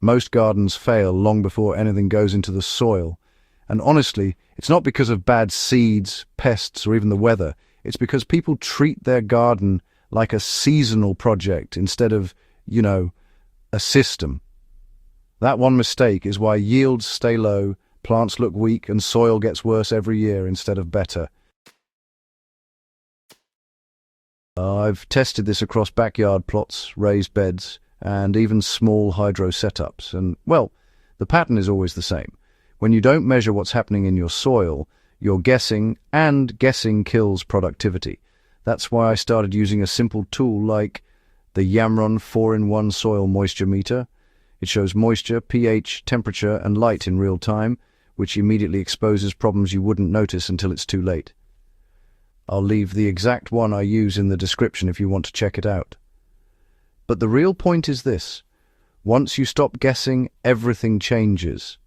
Most gardens fail long before anything goes into the soil. And honestly, it's not because of bad seeds, pests, or even the weather. It's because people treat their garden like a seasonal project instead of, a system. That one mistake is why yields stay low, plants look weak, and soil gets worse every year instead of better. I've tested this across backyard plots, raised beds, and even small hydro setups. And, well, the pattern is always the same. When you don't measure what's happening in your soil, you're guessing, and guessing kills productivity. That's why I started using a simple tool like the Yamron 4-in-1 soil moisture meter. It shows moisture, pH, temperature, and light in real time, which immediately exposes problems you wouldn't notice until it's too late. I'll leave the exact one I use in the description if you want to check it out. But the real point is this: once you stop guessing, everything changes.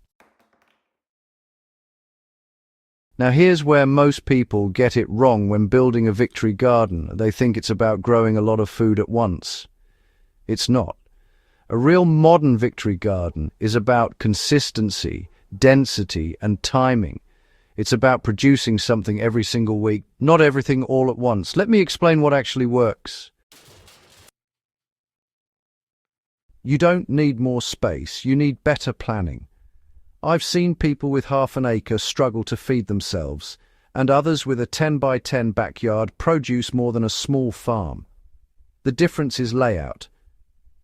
Now here's where most people get it wrong when building a victory garden. They think it's about growing a lot of food at once. It's not. A real modern victory garden is about consistency, density, and timing. It's about producing something every single week, not everything all at once. Let me explain what actually works. You don't need more space, you need better planning. I've seen people with half an acre struggle to feed themselves, and others with a 10 by 10 backyard produce more than a small farm. The difference is layout.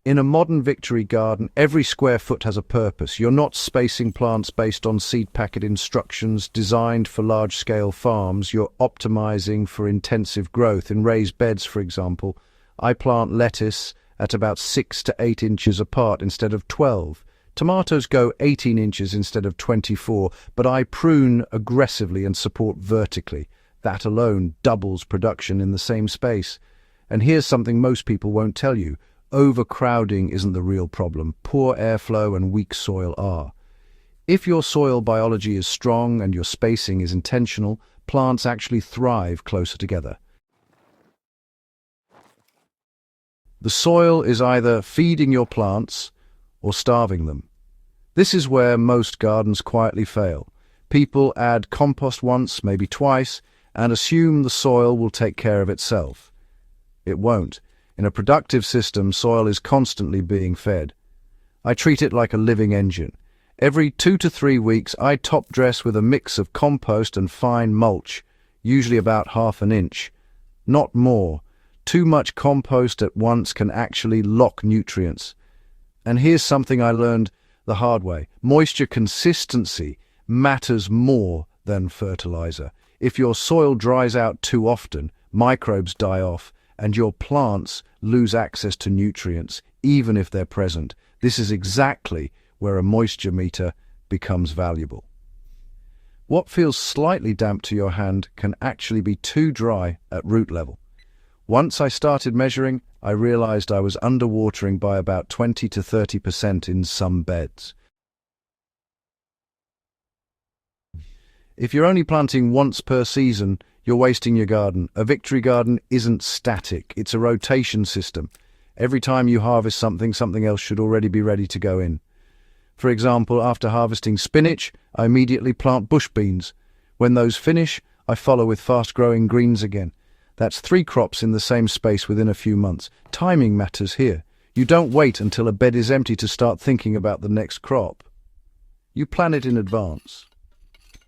In a modern victory garden, every square foot has a purpose. You're not spacing plants based on seed packet instructions designed for large-scale farms. You're optimizing for intensive growth. In raised beds, for example, I plant lettuce at about 6 to 8 inches apart instead of 12. Tomatoes go 18 inches instead of 24, but I prune aggressively and support vertically. That alone doubles production in the same space. And here's something most people won't tell you. Overcrowding isn't the real problem. Poor airflow and weak soil are. If your soil biology is strong and your spacing is intentional, plants actually thrive closer together. The soil is either feeding your plants or starving them. This is where most gardens quietly fail. People add compost once, maybe twice, and assume the soil will take care of itself. It won't. In a productive system, soil is constantly being fed. I treat it like a living engine. Every 2 to 3 weeks, I top dress with a mix of compost and fine mulch, usually about ½ an inch. Not more. Too much compost at once can actually lock nutrients. And here's something I learned the hard way. Moisture consistency matters more than fertilizer. If your soil dries out too often, microbes die off, and your plants lose access to nutrients, even if they're present. This is exactly where a moisture meter becomes valuable. What feels slightly damp to your hand can actually be too dry at root level. Once I started measuring, I realized I was underwatering by about 20 to 30% in some beds. If you're only planting once per season, you're wasting your garden. A victory garden isn't static, it's a rotation system. Every time you harvest something, something else should already be ready to go in. For example, after harvesting spinach, I immediately plant bush beans. When those finish, I follow with fast-growing greens again. That's 3 crops in the same space within a few months. Timing matters here. You don't wait until a bed is empty to start thinking about the next crop. You plan it in advance.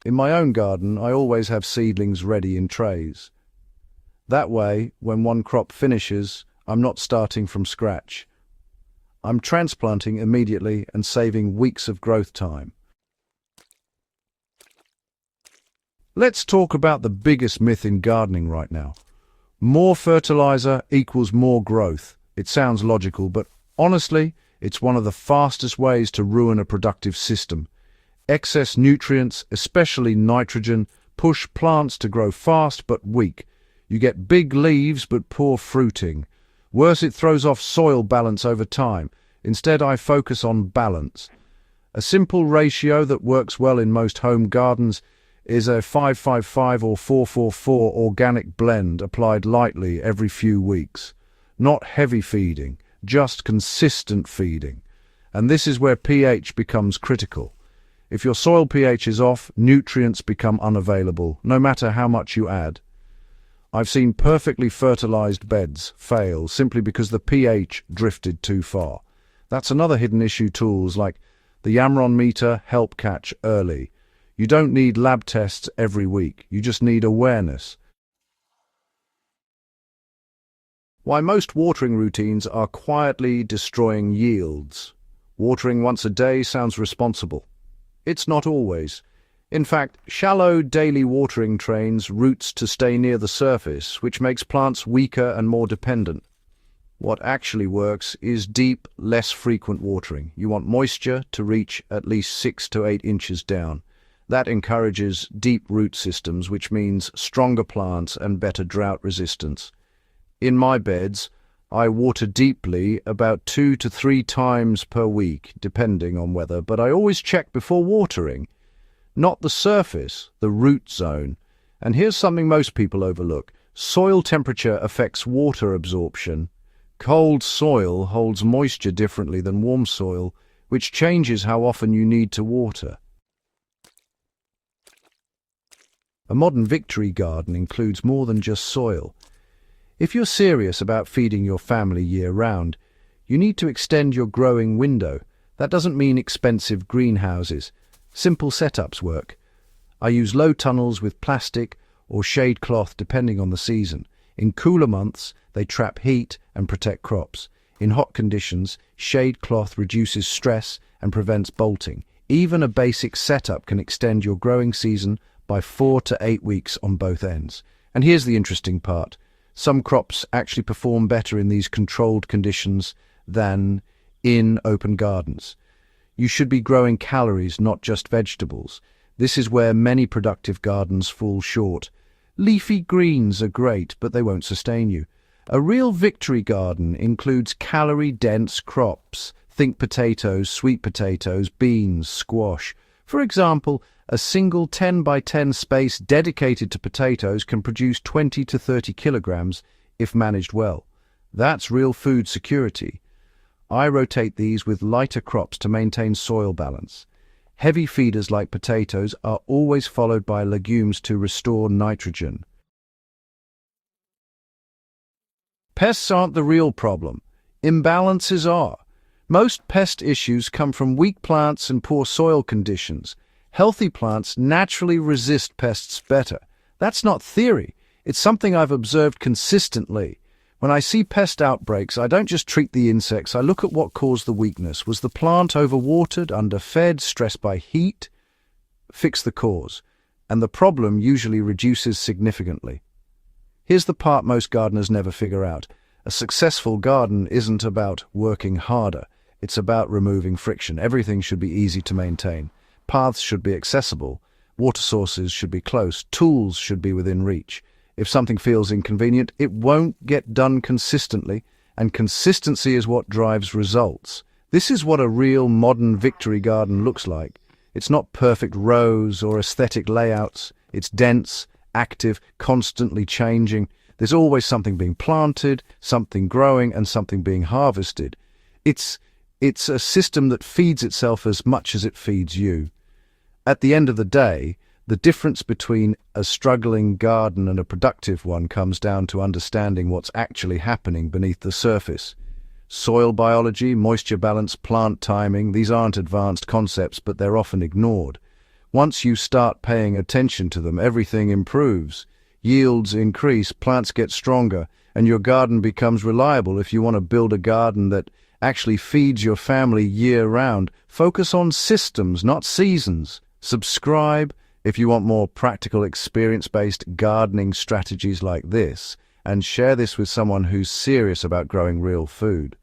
In my own garden, I always have seedlings ready in trays. That way, when one crop finishes, I'm not starting from scratch. I'm transplanting immediately and saving weeks of growth time. Let's talk about the biggest myth in gardening right now. More fertilizer equals more growth. It sounds logical, but honestly, it's one of the fastest ways to ruin a productive system. Excess nutrients, especially nitrogen, push plants to grow fast but weak. You get big leaves but poor fruiting. Worse, it throws off soil balance over time. Instead, I focus on balance. A simple ratio that works well in most home gardens is a 5-5-5 or 4-4-4 organic blend applied lightly every few weeks. Not heavy feeding, just consistent feeding. And this is where pH becomes critical. If your soil pH is off, nutrients become unavailable, no matter how much you add. I've seen perfectly fertilized beds fail simply because the pH drifted too far. That's another hidden issue. Tools like the Yamron meter help catch early. You don't need lab tests every week, you just need awareness. Why most watering routines are quietly destroying yields. Watering once a day sounds responsible. It's not always. In fact, shallow daily watering trains roots to stay near the surface, which makes plants weaker and more dependent. What actually works is deep, less frequent watering. You want moisture to reach at least 6 to 8 inches down. That encourages deep root systems, which means stronger plants and better drought resistance. In my beds, I water deeply about 2 to 3 times per week, depending on weather, but I always check before watering. Not the surface, the root zone. And here's something most people overlook. Soil temperature affects water absorption. Cold soil holds moisture differently than warm soil, which changes how often you need to water. A modern victory garden includes more than just soil. If you're serious about feeding your family year-round, you need to extend your growing window. That doesn't mean expensive greenhouses. Simple setups work. I use low tunnels with plastic or shade cloth depending on the season. In cooler months, they trap heat and protect crops. In hot conditions, shade cloth reduces stress and prevents bolting. Even a basic setup can extend your growing season by 4 to 8 weeks on both ends. And here's the interesting part. Some crops actually perform better in these controlled conditions than in open gardens. You should be growing calories, not just vegetables. This is where many productive gardens fall short. Leafy greens are great, but they won't sustain you. A real victory garden includes calorie-dense crops. Think potatoes, sweet potatoes, beans, squash. For example, a single 10 by 10 space dedicated to potatoes can produce 20 to 30 kilograms if managed well. That's real food security. I rotate these with lighter crops to maintain soil balance. Heavy feeders like potatoes are always followed by legumes to restore nitrogen. Pests aren't the real problem. Imbalances are. Most pest issues come from weak plants and poor soil conditions. Healthy plants naturally resist pests better. That's not theory. It's something I've observed consistently. When I see pest outbreaks, I don't just treat the insects, I look at what caused the weakness. Was the plant overwatered, underfed, stressed by heat? Fix the cause, and the problem usually reduces significantly. Here's the part most gardeners never figure out. A successful garden isn't about working harder. It's about removing friction. Everything should be easy to maintain. Paths should be accessible. Water sources should be close. Tools should be within reach. If something feels inconvenient, it won't get done consistently, and consistency is what drives results. This is what a real modern victory garden looks like. It's not perfect rows or aesthetic layouts. It's dense, active, constantly changing. There's always something being planted, something growing, and something being harvested. It's a system that feeds itself as much as it feeds you. At the end of the day, the difference between a struggling garden and a productive one comes down to understanding what's actually happening beneath the surface. Soil biology, moisture balance, plant timing, these aren't advanced concepts, but they're often ignored. Once you start paying attention to them, everything improves. Yields increase, plants get stronger, and your garden becomes reliable. If you want to build a garden that actually feeds your family year-round, focus on systems, not seasons. Subscribe if you want more practical, experience-based gardening strategies like this, and share this with someone who's serious about growing real food.